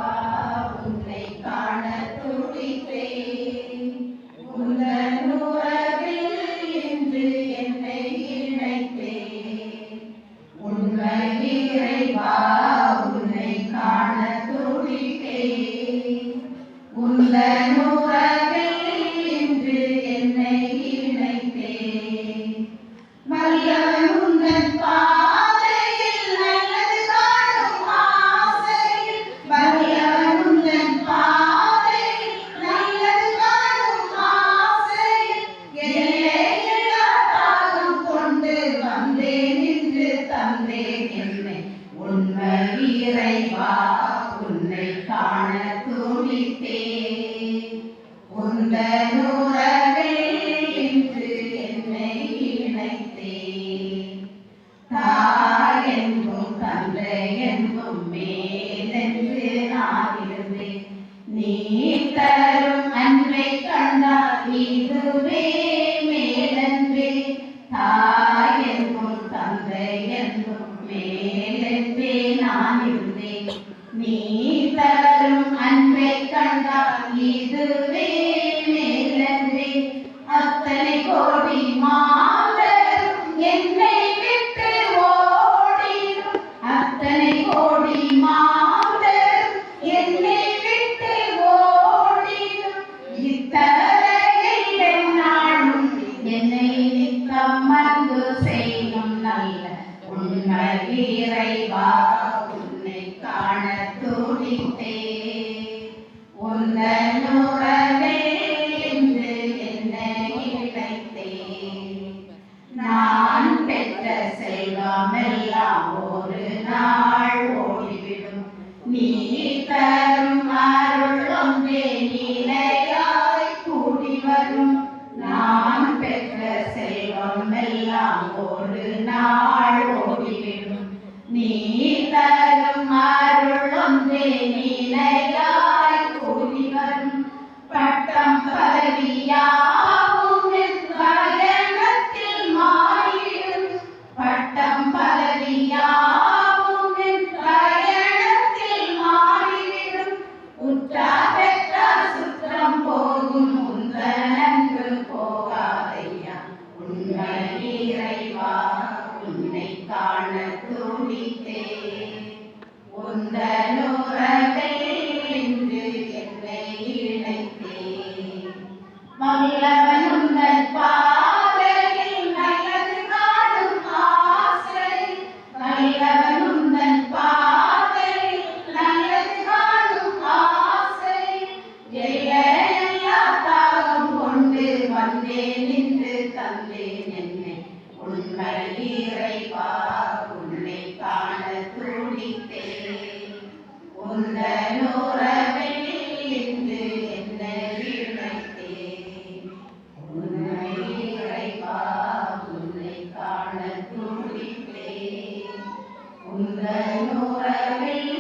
இறைவா உன்னை காண துடித்தேன். உந்தன் உறவில் இன்று என்னை இணைத்தேன். உண்மை இறைவா உன்னை காண துடித்தேன். உந்தன் உறவில் இன்று என்னை இணைத்தேன். வல்லவன் உந்தன் பாதையில் நல்லது காணும் ஆசையில். வல்லவன் உந்தன் பாதையில் நல்லது காணும் ஆசையில். எல்லையில்லா தாகம் கொண்டு வந்தேன் இன்று தந்தேன் என்னை. உண்மை இறைவா உன்னை காண துடித்தேன். உந்தன் உறவில் இன்று என்னை இணைத்தேன். தாய் என்பும் தந்தை என்பும் மேலென்று நான் இருந்தேன். நீ தரும் அன்பை கண்டால் இதுவே மேலன்றே. தாய் என்பும் தந்தை என்பும் மேலென்றே நான் இருந்தேன். நீ தரும் அன்பை கண்டால் இதுவே மேலன்றே. அத்தனை கோடி மாந்தரும் என்னை விட்டு ஓடிடும். அத்தனை கோடி மாந்தரும் என்னை விட்டு ஓடிடும். இத்தரையில் எந்நாளும் என்னை நித்தம் அன்பு செய்யும் நல்ல உண்மை இறைவா உன்னை காண துடித்தேன். உந்தன் உறவில் இன்று என்னை இணைத்தேன். நான் பெற்ற செல்வம் எல்லாம் ஒரு நாள் ஓடிவிடும். நீ தரும் அருள் ஒன்றே நிலையாய் கூடி வரும். நான் பெற்ற செல்வம் எல்லாம் ஒரு நாள் ஓடிவிடும். நீ தரும் அருள் ஒன்றே நிலையாய் கூடி வரும். பட்டம் பதவியாவும் என் பயணத்தில் மாறிடும். பட்டம் பதவியாவும் என் பயணத்தில் மாறிவிடும். உற்றார் பெற்றார் சுற்றம் போகும் உந்தன் அன்பு போகாதையா. உண்மை இறைவா உன்னை காண துடித்தேன். உந்தன் உறவில் இன்று என்னை இணைத்தேன். வல்லவன் உந்தன் பாதையில் நல்லது காணும் ஆசை. வல்லவன் உந்தன் பாதையில் நல்லது காணும் ஆசை. எல்லையில்லா தாகம் கொண்டு வந்தேன் இன்று தந்தேன் என்னை. உண்மை இறைவா உன்னை காண துடித்தேன். உந்தன் உறவில் இன்று என்னை இணைத்தேன். உண்மை இறைவா உன்னை காண துடித்தேன். உந்தன் உறவில்